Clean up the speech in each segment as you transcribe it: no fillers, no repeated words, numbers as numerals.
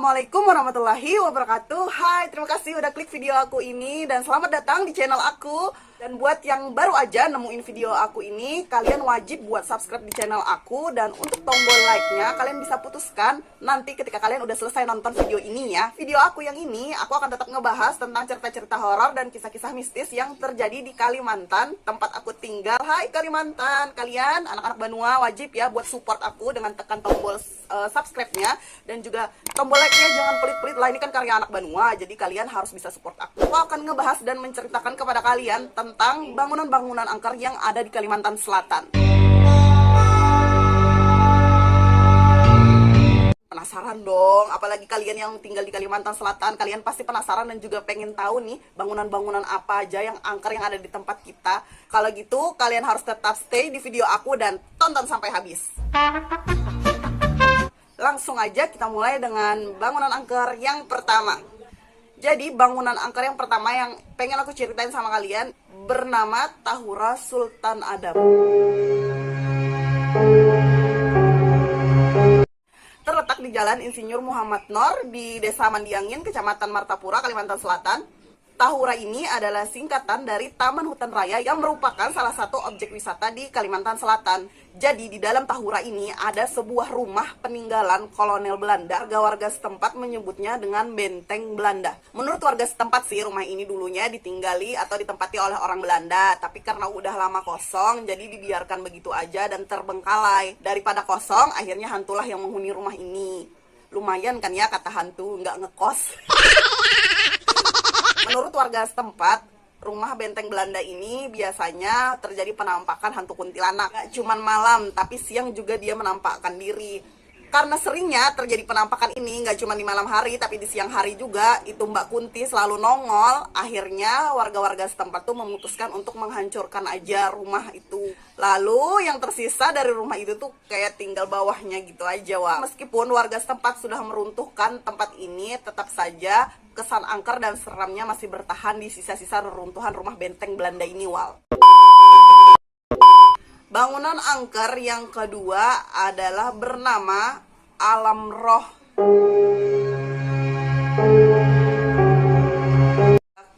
Assalamualaikum warahmatullahi wabarakatuh. Hai, terima kasih udah klik video aku ini dan selamat datang di channel aku. Dan buat yang baru aja nemuin video aku ini, kalian wajib buat subscribe di channel aku. Dan untuk tombol like-nya kalian bisa putuskan nanti ketika kalian udah selesai nonton video ini ya. Video aku yang ini, aku akan tetap ngebahas tentang cerita-cerita horor dan kisah-kisah mistis yang terjadi di Kalimantan, tempat aku tinggal. Hai Kalimantan, kalian anak-anak Banua wajib ya buat support aku dengan tekan tombol subscribe-nya. Dan juga tombol like-nya jangan pelit-pelit lah, ini kan karya anak Banua, jadi kalian harus bisa support aku. Aku akan ngebahas dan menceritakan kepada kalian tentang bangunan-bangunan angker yang ada di Kalimantan Selatan. Penasaran dong, apalagi kalian yang tinggal di Kalimantan Selatan, kalian pasti penasaran dan juga pengen tahu nih bangunan-bangunan apa aja yang angker yang ada di tempat kita. Kalau gitu, kalian harus tetap stay di video aku dan tonton sampai habis. Langsung aja kita mulai dengan bangunan angker yang pertama. Jadi bangunan angker yang pertama yang pengen aku ceritain sama kalian bernama Tahura Sultan Adam. Terletak di Jalan Insinyur Muhammad Nor di Desa Mandiangin, Kecamatan Martapura, Kalimantan Selatan. Tahura ini adalah singkatan dari Taman Hutan Raya yang merupakan salah satu objek wisata di Kalimantan Selatan. Jadi di dalam Tahura ini ada sebuah rumah peninggalan kolonel Belanda. Warga setempat menyebutnya dengan benteng Belanda. Menurut warga setempat sih rumah ini dulunya ditinggali atau ditempati oleh orang Belanda. Tapi karena udah lama kosong jadi dibiarkan begitu aja dan terbengkalai. Daripada kosong akhirnya hantulah yang menghuni rumah ini. Lumayan kan ya kata hantu, nggak ngekos. Menurut warga setempat, rumah benteng Belanda ini biasanya terjadi penampakan hantu kuntilanak. Gak cuman malam, tapi siang juga dia menampakkan diri. Karena seringnya terjadi penampakan ini, gak cuma di malam hari, tapi di siang hari juga, itu Mbak Kunti selalu nongol. Akhirnya warga-warga setempat tuh memutuskan untuk menghancurkan aja rumah itu. Lalu yang tersisa dari rumah itu tuh kayak tinggal bawahnya gitu aja, wah. Meskipun warga setempat sudah meruntuhkan tempat ini, tetap saja kesan angker dan seramnya masih bertahan di sisa-sisa reruntuhan rumah benteng Belanda ini, Wal. Bangunan angker yang kedua adalah bernama Alam Roh.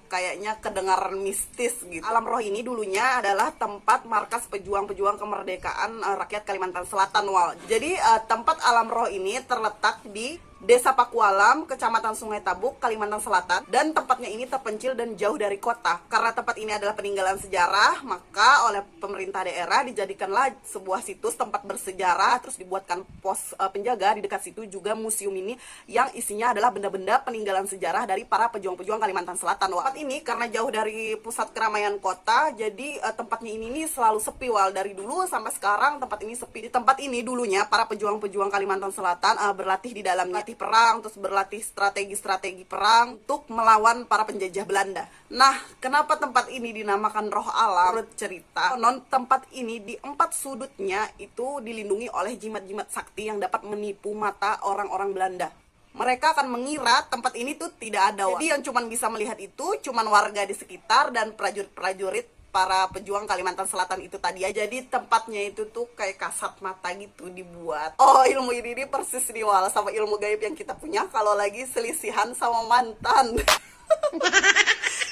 Kayaknya kedengaran mistis gitu. Alam Roh ini dulunya adalah tempat markas pejuang-pejuang kemerdekaan rakyat Kalimantan Selatan, Wal. Jadi tempat Alam Roh ini terletak di Desa Pakualam, Kecamatan Sungai Tabuk, Kalimantan Selatan. Dan tempatnya ini terpencil dan jauh dari kota. Karena tempat ini adalah peninggalan sejarah, maka oleh pemerintah daerah dijadikanlah sebuah situs tempat bersejarah. Terus dibuatkan pos penjaga di dekat situ, juga museum ini yang isinya adalah benda-benda peninggalan sejarah dari para pejuang-pejuang Kalimantan Selatan. Tempat ini karena jauh dari pusat keramaian kota, jadi tempatnya ini selalu sepi, Wal. Dari dulu sampai sekarang tempat ini sepi. Di tempat ini dulunya para pejuang-pejuang Kalimantan Selatan berlatih di dalamnya. Perang, terus berlatih strategi-strategi perang untuk melawan para penjajah Belanda. Nah, kenapa tempat ini dinamakan Roh Alam? Menurut cerita, tempat ini di 4 sudutnya itu dilindungi oleh jimat-jimat sakti yang dapat menipu mata orang-orang Belanda. Mereka akan mengira tempat ini tuh tidak ada. Jadi yang cuman bisa melihat itu cuman warga di sekitar dan prajurit-prajurit para pejuang Kalimantan Selatan itu tadi ya. Jadi tempatnya itu tuh kayak kasat mata gitu dibuat. Oh, ilmu ini persis nih, Wal, sama ilmu gaib yang kita punya kalau lagi selisihan sama mantan.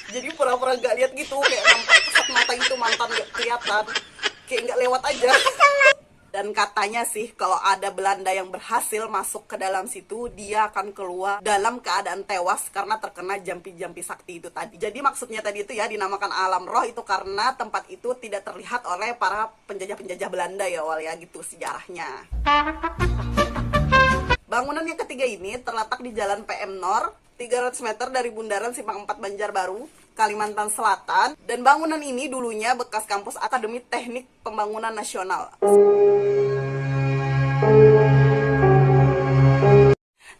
Jadi pura-pura gak lihat gitu, kayak nampak kasat mata itu mantan gak kelihatan, kayak gak lewat aja. Dan katanya sih kalau ada Belanda yang berhasil masuk ke dalam situ, dia akan keluar dalam keadaan tewas karena terkena jampi-jampi sakti itu tadi. Jadi maksudnya tadi itu ya dinamakan Alam Roh itu karena tempat itu tidak terlihat oleh para penjajah-penjajah Belanda ya, Wal, ya gitu sejarahnya. Bangunan yang ketiga ini terletak di Jalan PM Nor, 300 meter dari Bundaran Simpang 4 Banjarbaru, Kalimantan Selatan. Dan bangunan ini dulunya bekas kampus Akademi Teknik Pembangunan Nasional.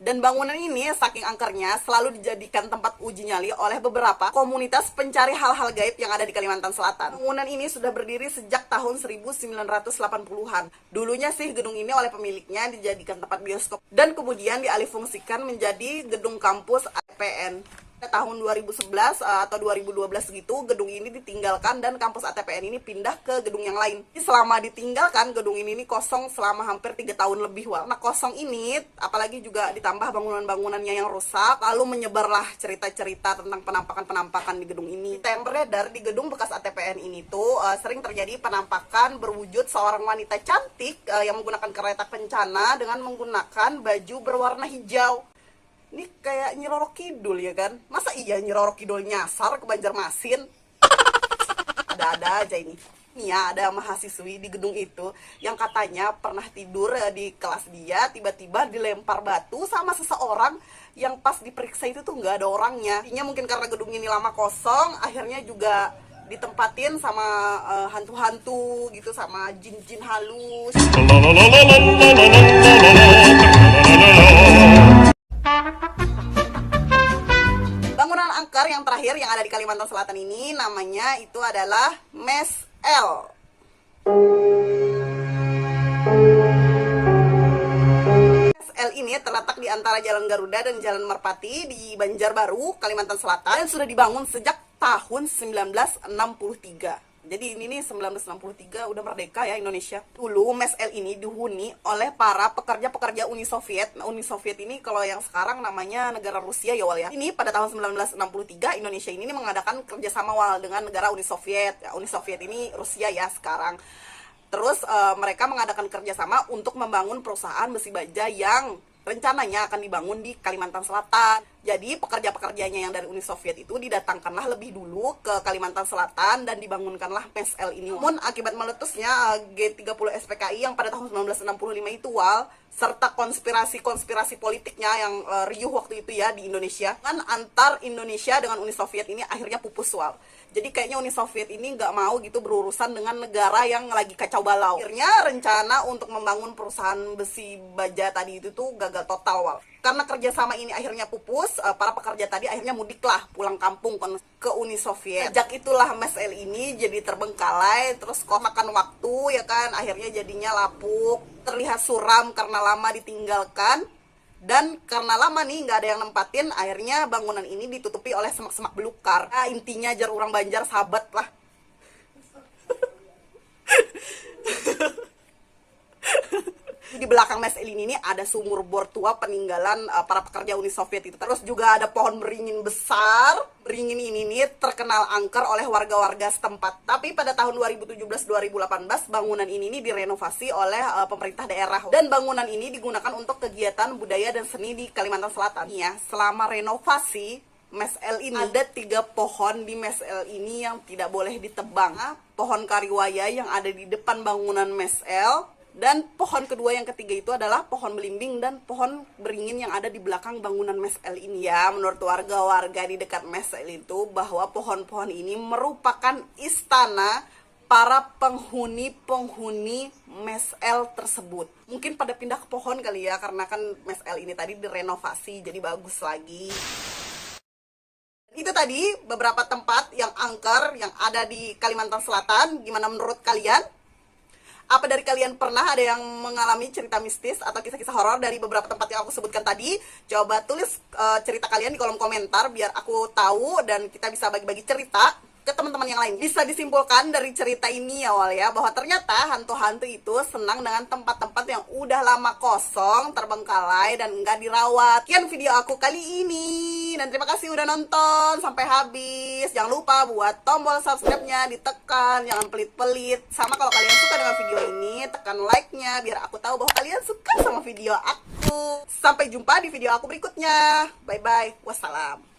Dan bangunan ini saking angkernya selalu dijadikan tempat uji nyali oleh beberapa komunitas pencari hal-hal gaib yang ada di Kalimantan Selatan. Bangunan ini sudah berdiri sejak tahun 1980-an. Dulunya sih gedung ini oleh pemiliknya dijadikan tempat bioskop dan kemudian dialihfungsikan menjadi gedung kampus APN. Tahun 2011 atau 2012 gitu, gedung ini ditinggalkan dan kampus ATPN ini pindah ke gedung yang lain. Jadi selama ditinggalkan, gedung ini kosong selama hampir 3 tahun lebih. Nah, kosong ini apalagi juga ditambah bangunan-bangunannya yang rusak, lalu menyebarlah cerita-cerita tentang penampakan-penampakan di gedung ini. Yang beredar di gedung bekas ATPN ini tuh sering terjadi penampakan berwujud seorang wanita cantik yang menggunakan kereta kencana dengan menggunakan baju berwarna hijau. Ini kayak Nyi Roro Kidul ya kan? Masa iya Nyi Roro Kidul nyasar ke Banjarmasin? Ada-ada aja ini. Nih ya, ada mahasiswi di gedung itu yang katanya pernah tidur di kelas dia, tiba-tiba dilempar batu sama seseorang yang pas diperiksa itu tuh nggak ada orangnya. Intinya mungkin karena gedung ini lama kosong, akhirnya juga ditempatin sama hantu-hantu gitu, sama jin-jin halus. Bangunan angker yang terakhir yang ada di Kalimantan Selatan ini namanya itu adalah Mes L. Mes L ini terletak di antara Jalan Garuda dan Jalan Merpati di Banjarbaru, Kalimantan Selatan, dan sudah dibangun sejak tahun 1963. Jadi ini nih 1963 udah merdeka ya Indonesia. Dulu Mes L ini dihuni oleh para pekerja-pekerja Uni Soviet. Nah, Uni Soviet ini kalau yang sekarang namanya negara Rusia ya Wal ya. Ini pada tahun 1963 Indonesia ini mengadakan kerjasama Wal dengan negara Uni Soviet. Ya, Uni Soviet ini Rusia ya sekarang. Terus mereka mengadakan kerjasama untuk membangun perusahaan besi baja yang rencananya akan dibangun di Kalimantan Selatan. Jadi pekerja-pekerjanya yang dari Uni Soviet itu didatangkanlah lebih dulu ke Kalimantan Selatan dan dibangunkanlah Mes L ini. Namun akibat meletusnya G30 SPKI yang pada tahun 1965 itu Wal, serta konspirasi-konspirasi politiknya yang riuh waktu itu ya di Indonesia, kan antar Indonesia dengan Uni Soviet ini akhirnya pupus Wal. Jadi kayaknya Uni Soviet ini nggak mau gitu berurusan dengan negara yang lagi kacau balau. Akhirnya rencana untuk membangun perusahaan besi baja tadi itu tuh gagal total Wal. Karena kerjasama ini akhirnya pupus, para pekerja tadi akhirnya mudiklah pulang kampung ke Uni Soviet. Sejak itulah Mes L ini jadi terbengkalai, terus kok makan waktu ya kan, akhirnya jadinya lapuk, terlihat suram karena lama ditinggalkan. Dan karena lama nih nggak ada yang nempatin, akhirnya bangunan ini ditutupi oleh semak-semak belukar. Nah, intinya jar orang Banjar sahabat lah. Di belakang Mes L ini ada sumur bor tua peninggalan para pekerja Uni Soviet itu. Terus juga ada pohon beringin besar. Beringin ini nih terkenal angker oleh warga-warga setempat. Tapi pada tahun 2017-2018 bangunan ini direnovasi oleh pemerintah daerah. Dan bangunan ini digunakan untuk kegiatan budaya dan seni di Kalimantan Selatan. Ya, selama renovasi Mes L ini ada 3 pohon di Mes L ini yang tidak boleh ditebang. Pohon kariwaya yang ada di depan bangunan Mes L. Dan pohon kedua yang ketiga itu adalah pohon belimbing dan pohon beringin yang ada di belakang bangunan Mes L ini. Ya, menurut warga-warga di dekat Mes L itu bahwa pohon-pohon ini merupakan istana para penghuni-penghuni Mes L tersebut. Mungkin pada pindah ke pohon kali ya, karena kan Mes L ini tadi direnovasi jadi bagus lagi. Itu tadi beberapa tempat yang angker yang ada di Kalimantan Selatan. Gimana menurut kalian? Apa dari kalian pernah ada yang mengalami cerita mistis atau kisah-kisah horor dari beberapa tempat yang aku sebutkan tadi? Coba tulis cerita kalian di kolom komentar biar aku tahu dan kita bisa bagi-bagi cerita ke teman-teman yang lain. Bisa disimpulkan dari cerita ini ya Wal ya, bahwa ternyata hantu-hantu itu senang dengan tempat-tempat yang udah lama kosong, terbengkalai, dan enggak dirawat. Sekian video aku kali ini, dan terima kasih udah nonton sampai habis. Jangan lupa buat tombol subscribe-nya ditekan, jangan pelit-pelit. Sama kalau kalian suka dengan video ini, tekan like-nya biar aku tahu bahwa kalian suka sama video aku. Sampai jumpa di video aku berikutnya. Bye-bye. Wassalam.